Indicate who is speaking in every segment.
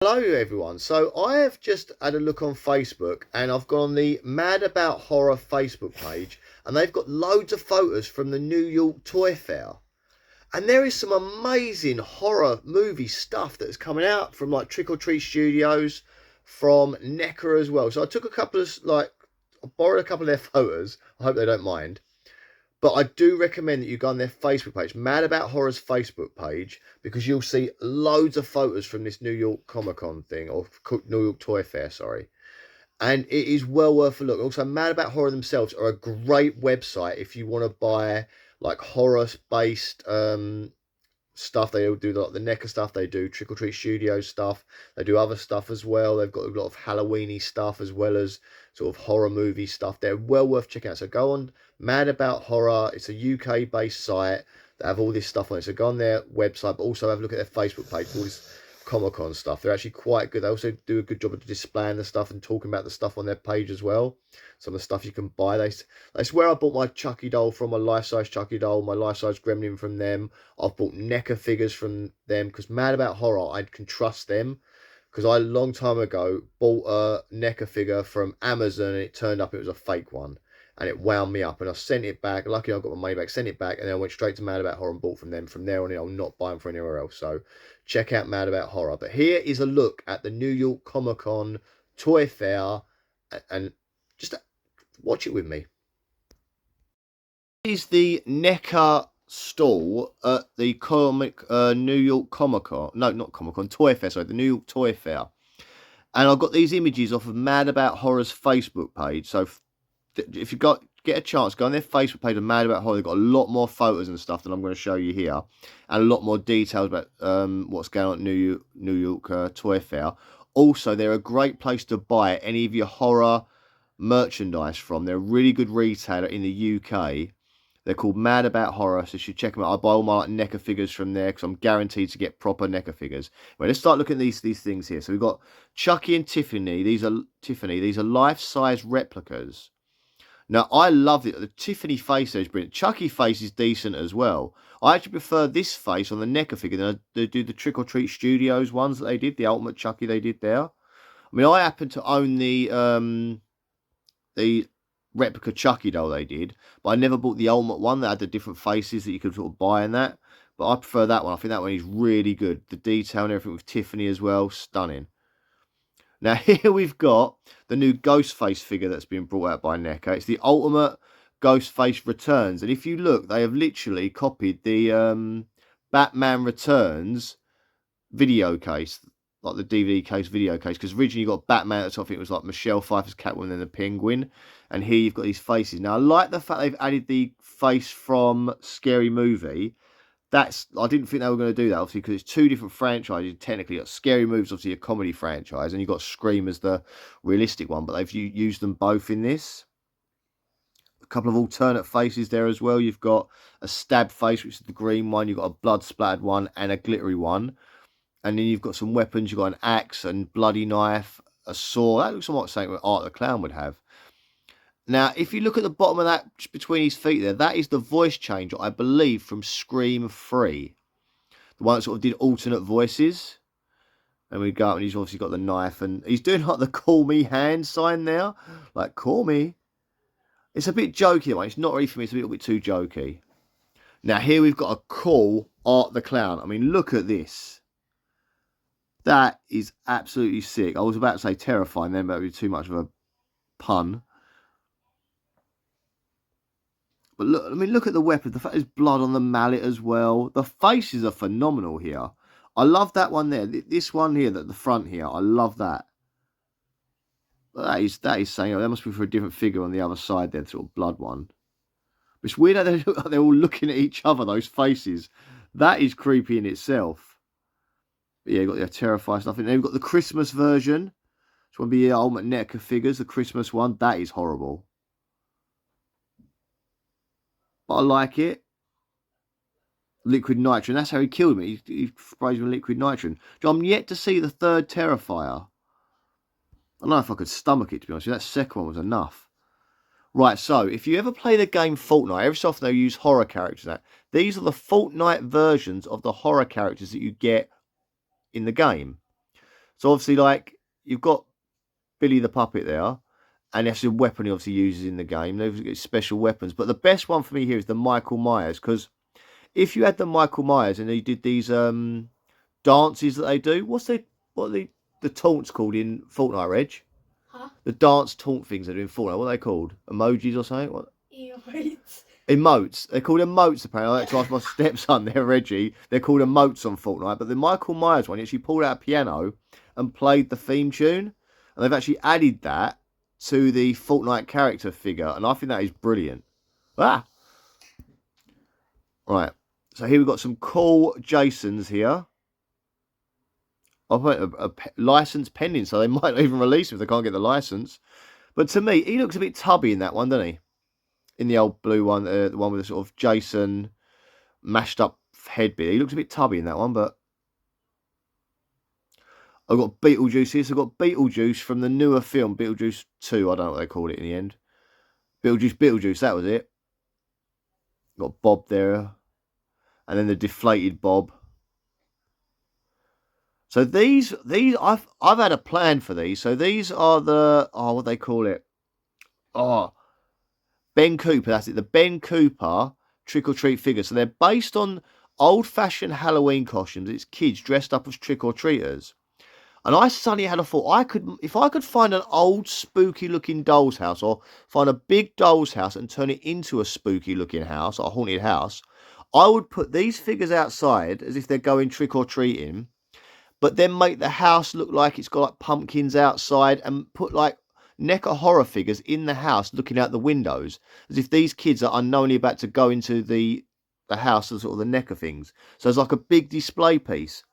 Speaker 1: Hello everyone. So I have just had a look on Facebook and I've gone on the Mad About Horror Facebook page and they've got loads of photos from the New York Toy Fair. And there is some amazing horror movie stuff that's coming out from like Trick or Treat Studios, from NECA as well. So I took a couple of I borrowed a couple of their photos. I hope they don't mind. But I do recommend that you go on their Facebook page, Mad About Horror's Facebook page, because you'll see loads of photos from this New York Comic Con thing, or New York Toy Fair, sorry. And it is well worth a look. Also, Mad About Horror themselves are a great website if you want to buy like horror-based stuff. They do like the NECA stuff, they do Trick or Treat Studios stuff, they do other stuff as well. They've got a lot of Halloweeny stuff as well as sort of horror movie stuff. They're well worth checking out. So go on Mad About Horror. It's a UK based site that have all this stuff on it. So go on their website, but also have a look at their Facebook page for all this Comic-Con stuff. They're actually quite good. They also do a good job of displaying the stuff and talking about the stuff on their page as well. Some of the stuff you can buy. That's where I bought my Chucky doll from, my life-size Chucky doll, my life-size Gremlin from them. I've bought NECA figures from them because Mad About Horror, I can trust them. Because I, a long time ago, bought a NECA figure from Amazon and it turned up it was a fake one. And it wound me up and I sent it back. Luckily I got my money back, sent it back, and then I went straight to Mad About Horror and bought from them. From there on in, I'll not buy them from anywhere else. So check out Mad About Horror. But here is a look at the New York Comic Con Toy Fair, and just watch it with me. This is the NECA stall at the New York Comic Con. No, not Comic Con, Toy Fair, sorry, the New York Toy Fair. And I've got these images off of Mad About Horror's Facebook page. So if you get a chance, go on their Facebook page of Mad About Horror. They've got a lot more photos and stuff than I'm going to show you here, and a lot more details about what's going on at New York Toy Fair. Also, they're a great place to buy any of your horror merchandise from. They're a really good retailer in the UK. They're called Mad About Horror, so you should check them out. I buy all my NECA figures from there because I'm guaranteed to get proper NECA figures. Well, let's start looking at these things here. So we've got Chucky and Tiffany. These are life-size replicas. Now, I love it. The Tiffany face there is brilliant. Chucky face is decent as well. I actually prefer this face on the NECA figure than I do the Trick or Treat Studios ones that they did, the Ultimate Chucky they did there. I mean, I happen to own the replica Chucky doll they did, but I never bought the Ultimate one that had the different faces that you could sort of buy in that. But I prefer that one. I think that one is really good. The detail and everything with Tiffany as well, stunning. Now, here we've got the new Ghostface figure that's been brought out by NECA. It's the Ultimate Ghostface Returns. And if you look, they have literally copied the Batman Returns video case, like the DVD case video case. Because originally you got Batman at the top. I think it was like Michelle Pfeiffer's Catwoman and the Penguin. And here you've got these faces. Now, I like the fact they've added the face from Scary Movie. I didn't think they were going to do that, obviously, because it's two different franchises. Technically, got Scary Movie's obviously a comedy franchise, and you've got Scream as the realistic one, but they've used them both in this. A couple of alternate faces there as well. You've got a stab face, which is the green one. You've got a blood-splattered one and a glittery one. And then you've got some weapons. You've got an axe and bloody knife, a saw. That looks like something Art the Clown would have. Now, if you look at the bottom of that, just between his feet there, that is the voice changer, I believe, from Scream 3. The one that sort of did alternate voices. And we go up and he's obviously got the knife. And he's doing like the call me hand sign now. Like, call me. It's a bit jokey, that one. It's not really for me. It's a little bit too jokey. Now, here we've got a cool Art the Clown. I mean, look at this. That is absolutely sick. I was about to say terrifying then, but that would be too much of a pun. But look, I mean, look at the weapon. The fact there's blood on the mallet as well. The faces are phenomenal here. I love that one there. This one here, the front here, I love that. But that is saying, that must be for a different figure on the other side there, the sort of blood one. But it's weird how they look like they're all looking at each other, those faces. That is creepy in itself. But yeah, you've got the terrifying stuff. And then we've got the Christmas version. It's one of the Ultimate NECA figures, the Christmas one. That is horrible. But I like it. Liquid nitrogen. That's how he killed me. He sprays me with liquid nitrogen. I'm yet to see the third Terrifier. I don't know if I could stomach it, to be honest. That second one was enough. Right, so if you ever play the game Fortnite, every so often they use horror characters. These are the Fortnite versions of the horror characters that you get in the game. So obviously, like, you've got Billy the puppet there, and that's a weapon he obviously uses in the game. They've got special weapons, but the best one for me here is the Michael Myers, because if you had the Michael Myers and he did these dances that they do, what are the taunts called in Fortnite, Reg?
Speaker 2: Huh?
Speaker 1: The dance taunt things they do in Fortnite. What are they called? Emojis or something? What?
Speaker 2: Emotes.
Speaker 1: Emotes. They're called emotes, apparently. I like to ask my stepson there, Reggie. They're called emotes on Fortnite. But the Michael Myers one, he actually pulled out a piano and played the theme tune. And they've actually added that to the Fortnite character figure. And I think that is brilliant. Ah! Right. So here we've got some cool Jasons here. I'll put a license pending, so they might not even release him if they can't get the license. But to me, he looks a bit tubby in that one, doesn't he? In the old blue one, the one with the sort of Jason mashed up headbit. He looks a bit tubby in that one, but I've got Beetlejuice here. So I've got Beetlejuice from the newer film, Beetlejuice 2. I don't know what they called it in the end. Beetlejuice, that was it. Got Bob there. And then the deflated Bob. So these I've had a plan for these. So these are the what do they call it? Oh, Ben Cooper, that's it. The Ben Cooper trick or treat figures. So they're based on old fashioned Halloween costumes. It's kids dressed up as trick or treaters. And I suddenly had a thought, if I could find an old spooky looking doll's house, or find a big doll's house and turn it into a spooky looking house, or a haunted house, I would put these figures outside as if they're going trick or treating, but then make the house look like it's got like pumpkins outside, and put like NECA horror figures in the house looking out the windows, as if these kids are unknowingly about to go into the house of sort of the NECA things. So it's like a big display piece.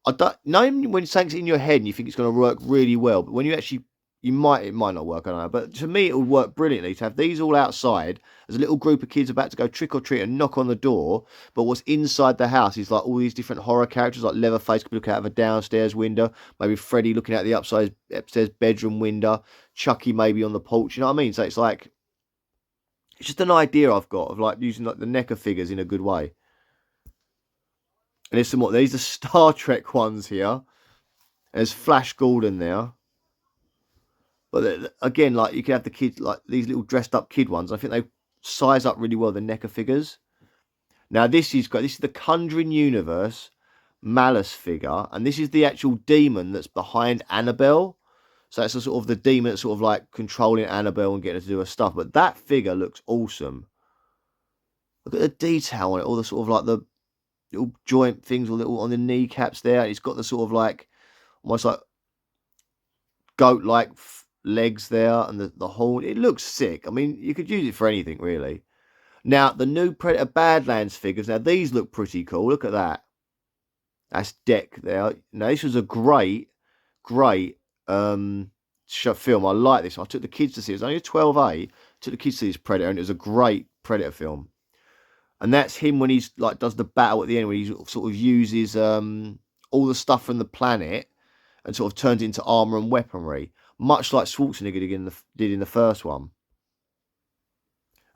Speaker 1: I don't know when something's in your head and you think it's going to work really well, but when you actually, it might not work, I don't know. But to me, it would work brilliantly to have these all outside as a little group of kids about to go trick or treat and knock on the door. But what's inside the house is like all these different horror characters, like Leatherface could look out of a downstairs window, maybe Freddy looking out the upstairs bedroom window, Chucky maybe on the porch. You know what I mean? So it's like, it's just an idea I've got of like using like the NECA figures in a good way. And there's some more. These are Star Trek ones here. There's Flash Gordon there. But again, like you can have the kids, like these little dressed up kid ones. I think they size up really well the NECA figures. Now this is the Conjuring Universe Malice figure, and this is the actual demon that's behind Annabelle. So that's a sort of the demon that's sort of like controlling Annabelle and getting her to do her stuff. But that figure looks awesome. Look at the detail on it, all the sort of like the little joint things, or little on the kneecaps there. It's got the sort of like almost like goat-like legs there, and the horn. It looks sick. I mean, you could use it for anything really. Now the new Predator Badlands figures. Now these look pretty cool. Look at that. That's Deck there. Now this was a great film. I like this. I took the kids to see it. It was only a 12A. Took the kids to see this Predator, and it was a great Predator film. And that's him when he's like does the battle at the end, when he sort of uses all the stuff from the planet and sort of turns it into armor and weaponry, much like Schwarzenegger did in the first one.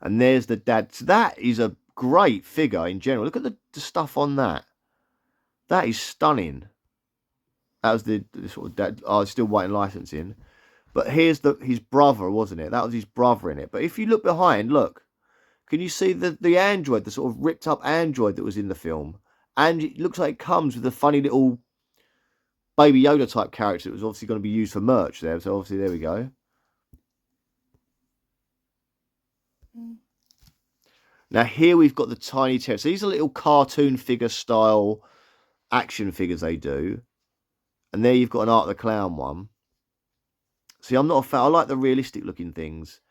Speaker 1: And there's the dad. So that is a great figure in general. Look at the stuff on that. That is stunning. That was the sort of dad. Oh, it's still waiting licensing. But here's his brother, wasn't it? That was his brother in it. But if you look behind, look. Can you see the android, the sort of ripped up android that was in the film? And it looks like it comes with a funny little Baby Yoda type character that was obviously going to be used for merch there. So obviously there we go. Now here we've got the Tiny Terror. So these are little cartoon figure style action figures they do. And there you've got an Art of the Clown one. See, I'm not a fan. I like the realistic looking things.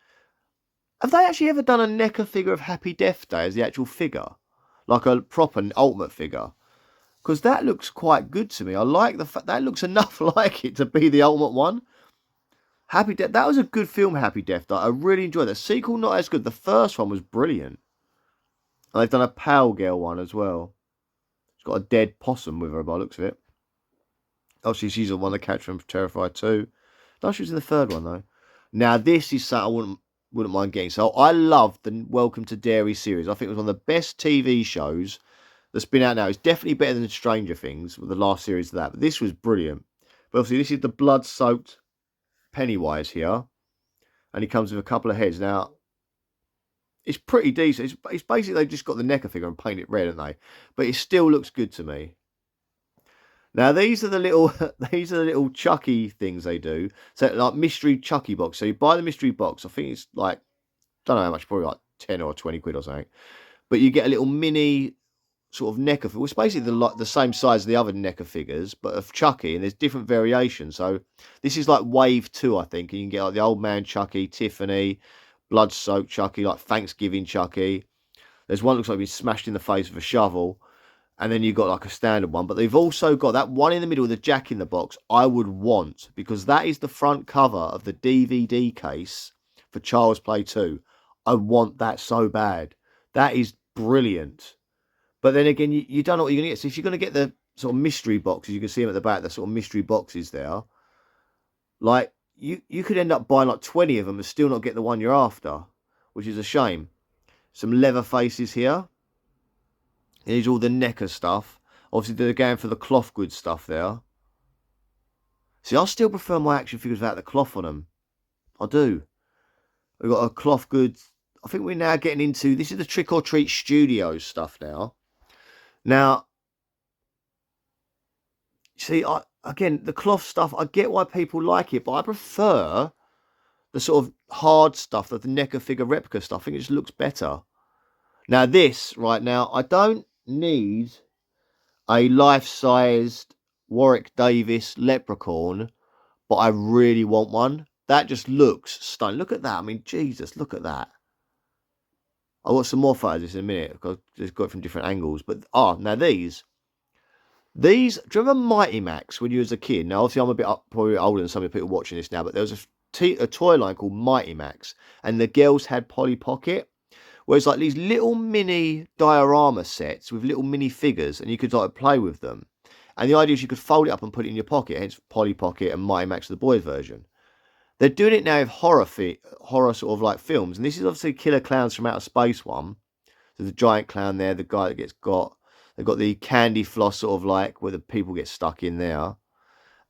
Speaker 1: Have they actually ever done a NECA figure of Happy Death Day as the actual figure? Like a proper ultimate figure? Because that looks quite good to me. I like the fact that looks enough like it to be the ultimate one. Happy Death, that was a good film, Happy Death Day. I really enjoyed it. The sequel, not as good. The first one was brilliant. And they've done a Pale Girl one as well. She's got a dead possum with her by the looks of it. Obviously, she's the one that catch from Terrifier 2. No, she was in the third one, though. Now, this is something I wouldn't mind getting. So I love the Welcome to Derry series. I think it was one of the best TV shows that's been out now. It's definitely better than Stranger Things with the last series of that. But this was brilliant. But obviously this is the blood-soaked Pennywise here. And he comes with a couple of heads. Now, it's pretty decent. It's basically they've just got the NECA figure and painted it red, haven't they? But it still looks good to me. Now these are the little Chucky things they do. So like mystery Chucky box. So you buy the mystery box. I think it's like, don't know how much, probably like 10 or 20 quid or something. But you get a little mini sort of NECA figure. It's basically the same size as the other NECA figures, but of Chucky, and there's different variations. So this is like wave 2, I think, and you can get like the old man Chucky, Tiffany, blood-soaked Chucky, like Thanksgiving Chucky. There's one that looks like he's smashed in the face with a shovel. And then you've got like a standard one. But they've also got that one in the middle with the Jack in the Box I would want. Because that is the front cover of the DVD case for Child's Play 2. I want that so bad. That is brilliant. But then again, you don't know what you're going to get. So if you're going to get the sort of mystery boxes, you can see them at the back, the sort of mystery boxes there. Like, you could end up buying like 20 of them and still not get the one you're after. Which is a shame. Some leather faces here. Here's all the NECA stuff. Obviously, they're going for the cloth goods stuff there. See, I still prefer my action figures without the cloth on them. I do. We've got a cloth goods. I think we're now getting into... This is the Trick or Treat Studios stuff now. Now, see, again, the cloth stuff, I get why people like it, but I prefer the sort of hard stuff, the NECA figure replica stuff. I think it just looks better. Now, this, right now, I don't need a life-sized Warwick Davis leprechaun, but I really want one. That just looks stunning. Look at that. I mean, Jesus, look at that. I'll watch some more photos of this in a minute because I've got it from different angles. But, now these, do you remember Mighty Max when you was a kid? Now, obviously, I'm a bit probably older than some of the people watching this now, but there was a toy line called Mighty Max, and the girls had Polly Pocket. Whereas like these little mini diorama sets with little mini figures, and you could like play with them. And the idea is you could fold it up and put it in your pocket, hence Polly Pocket and Mighty Max, the boys version. They're doing it now with horror sort of like films. And this is obviously Killer Clowns from Outer Space one. There's a giant clown there, the guy that gets got. They've got the candy floss sort of like where the people get stuck in there.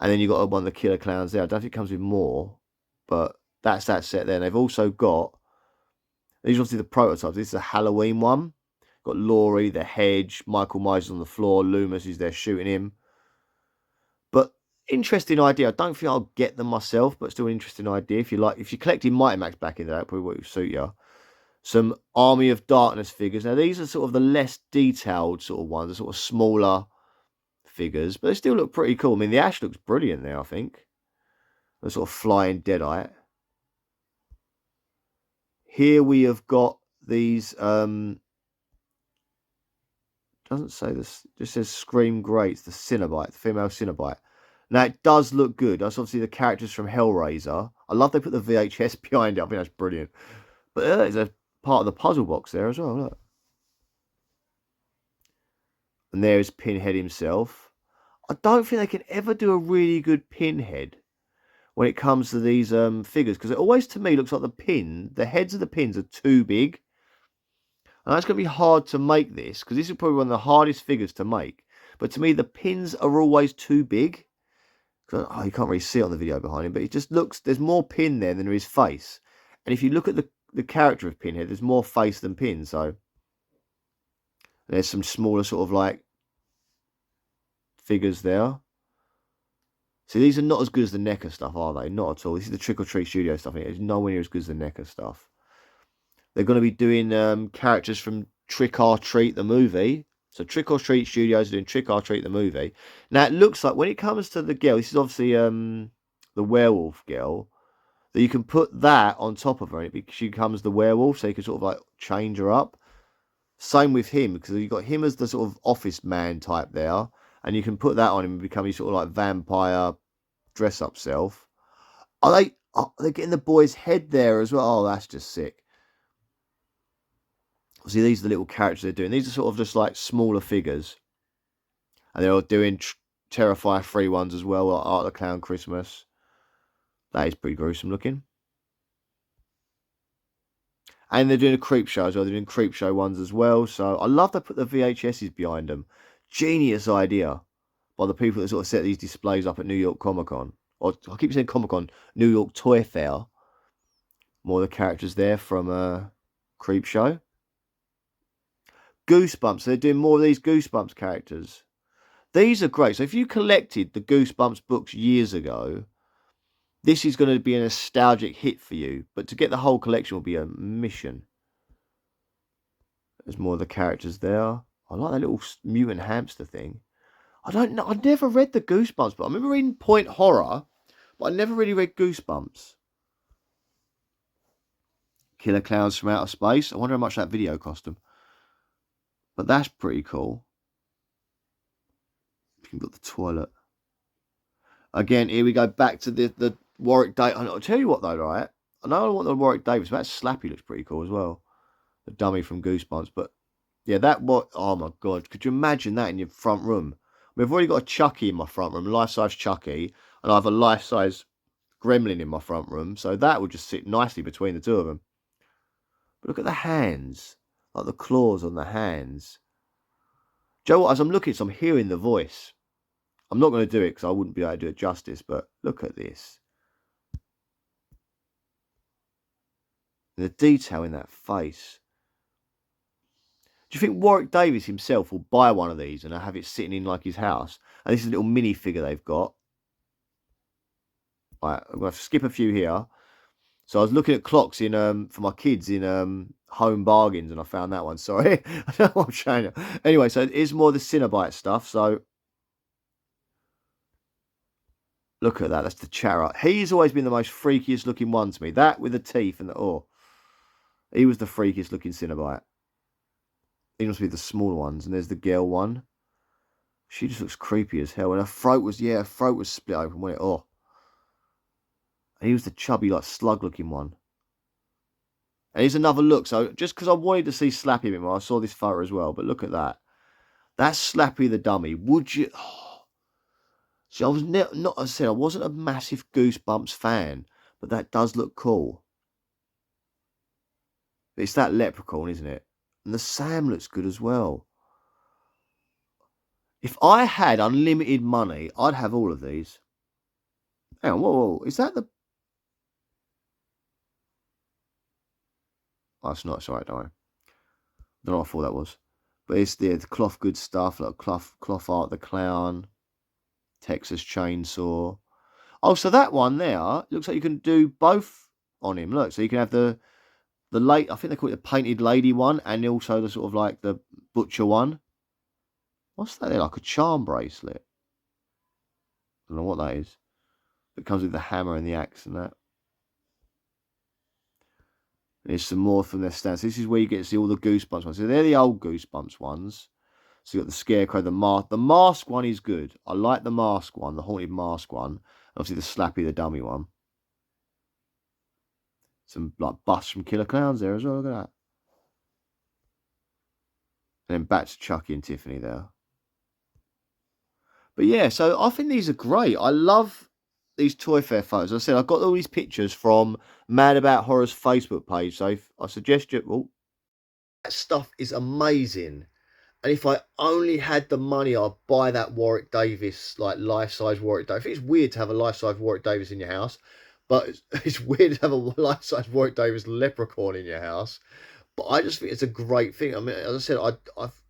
Speaker 1: And then you've got one of the Killer Clowns there. I don't think it comes with more, but that's that set there. And they've also got... These are obviously the prototypes. This is a Halloween one. Got Laurie, the Hedge, Michael Myers on the floor, Loomis is there shooting him. But interesting idea. I don't think I'll get them myself, but still an interesting idea. If you're collecting Mighty Max back in there, that probably would suit you. Some Army of Darkness figures. Now these are sort of the less detailed sort of ones, the sort of smaller figures, but they still look pretty cool. I mean, the Ash looks brilliant there, I think. The sort of flying Deadite. Here we have got these, doesn't say this, just says Scream Greats, the Cinnabite, the female Cinnabite. Now, it does look good. That's obviously the characters from Hellraiser. I love they put the VHS behind it. I think that's brilliant. But there's a part of the puzzle box there as well, look. And there's Pinhead himself. I don't think they can ever do a really good Pinhead when it comes to these figures, because it always to me looks like the heads of the pins are too big, and that's going to be hard to make this, because this is probably one of the hardest figures to make. But to me the pins are always too big. You can't really see it on the video behind him, but it just looks, there's more pin there than there is face. And if you look at the character of Pinhead, there's more face than pin. So there's some smaller sort of like figures there. See, these are not as good as the NECA stuff, are they? Not at all. This is the Trick or Treat Studio stuff. It's nowhere near as good as the NECA stuff. They're going to be doing characters from Trick or Treat the movie. So Trick or Treat Studios are doing Trick or Treat the movie. Now, it looks like when it comes to the girl, this is obviously the werewolf girl, that you can put that on top of her and she becomes the werewolf, so you can sort of like change her up. Same with him, because you've got him as the sort of office man type there. And you can put that on him and become his sort of like vampire dress-up self. Are they getting the boy's head there as well? Oh, that's just sick. See, these are the little characters they're doing. These are sort of just like smaller figures. And they're all doing Terrifier 3 ones as well, like Art of the Clown Christmas. That is pretty gruesome looking. And they're doing a creep show as well. They're doing creep show ones as well. So I love they put the VHSs behind them. Genius idea. by the people that sort of set these displays up at New York Comic Con. Or I keep saying Comic Con, New York Toy Fair. More of the characters there from Creep Show. Goosebumps. They're doing more of these Goosebumps characters. These are great. So if you collected the Goosebumps books years ago, this is going to be a nostalgic hit for you. But to get the whole collection will be a mission. There's more of the characters there. I like that little mutant hamster thing. I don't know. I never read the Goosebumps, but I remember reading Point Horror, but I never really read Goosebumps. Killer Clowns from Outer Space. I wonder how much that video cost them. But that's pretty cool. You've got the toilet. Again, here we go back to the Warwick Davis. I'll tell you what though, right? I know I want the Warwick Davis, but that Slappy looks pretty cool as well. The dummy from Goosebumps. But yeah, oh my God. Could you imagine that in your front room? We've already got a Chucky in my front room, life-size Chucky, and I have a life-size Gremlin in my front room, so that would just sit nicely between the two of them. But look at the hands, like the claws on the hands. Joe, as I'm looking, so I'm hearing the voice. I'm not going to do it because I wouldn't be able to do it justice, but look at this. The detail in that face. Do you think Warwick Davis himself will buy one of these and have it sitting in like his house? And this is a little mini figure they've got. Right, I'm going to skip a few here. So I was looking at clocks in for my kids in Home Bargains, and I found that one. Sorry, I don't know what I'm showing you. Anyway, so it is more the Cinnabite stuff. So look at that. That's the Charrot. He's always been the most freakiest looking one to me. That with the teeth and the he was the freakiest looking Cinnabite. He must be the smaller ones. And there's the girl one. She just looks creepy as hell. And her throat was split open, wasn't it? And he was the chubby, like, slug-looking one. And here's another look. So, just because I wanted to see Slappy a bit more, I saw this photo as well. But look at that. That's Slappy the dummy. Would you... Oh. See, I was not, as I said, I wasn't a massive Goosebumps fan. But that does look cool. It's that leprechaun, isn't it? And the Sam looks good as well. If I had unlimited money, I'd have all of these. Hang on, whoa. Is that the... Oh, it's not. It's all right, don't worry. I don't know what I thought that was. But it's the cloth good stuff, like cloth art, the clown, Texas Chainsaw. Oh, so that one there looks like you can do both on him. Look, so you can have the I think they call it the painted lady one, and also the sort of like the butcher one. What's that there? Like a charm bracelet. I don't know what that is. It comes with the hammer and the axe and that. There's some more from their stands. This is where you get to see all the Goosebumps ones. So they're the old Goosebumps ones. So you got the Scarecrow, the Mask. The Mask one is good. I like the Mask one, the Haunted Mask one. Obviously the Slappy, the dummy one. Some like busts from Killer Clowns there as well. Look at that. And then back to Chucky and Tiffany there. But yeah, so I think these are great. I love these Toy Fair photos. As I said, I've got all these pictures from Mad About Horror's Facebook page. So I suggest you... Oh, that stuff is amazing. And if I only had the money, I'd buy that Warwick Davis, like life-size Warwick Davis. I think it's weird to have a life-size Warwick Davis in your house. But it's weird to have a life-size Warwick Davis leprechaun in your house. But I just think it's a great thing. I mean, as I said,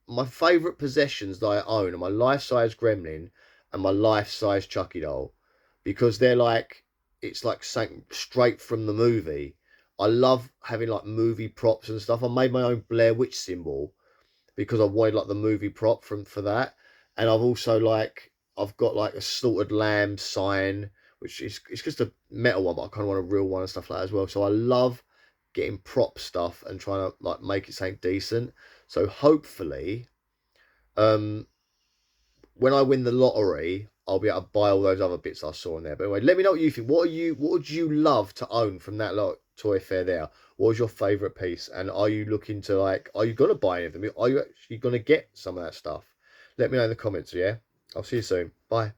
Speaker 1: my favourite possessions that I own are my life-size Gremlin and my life-size Chucky doll. Because they're like, it's like something straight from the movie. I love having like movie props and stuff. I made my own Blair Witch symbol because I wanted like the movie prop for that. And I've also I've got like a slaughtered lamb sign, which is, it's just a metal one, but I kind of want a real one and stuff like that as well. So I love getting prop stuff and trying to like make it something decent. So hopefully, when I win the lottery, I'll be able to buy all those other bits I saw in there. But anyway, let me know what you think. What would you love to own from that Toy Fair there? What was your favourite piece? And are you looking to are you going to buy any of them? Are you actually going to get some of that stuff? Let me know in the comments, yeah? I'll see you soon. Bye.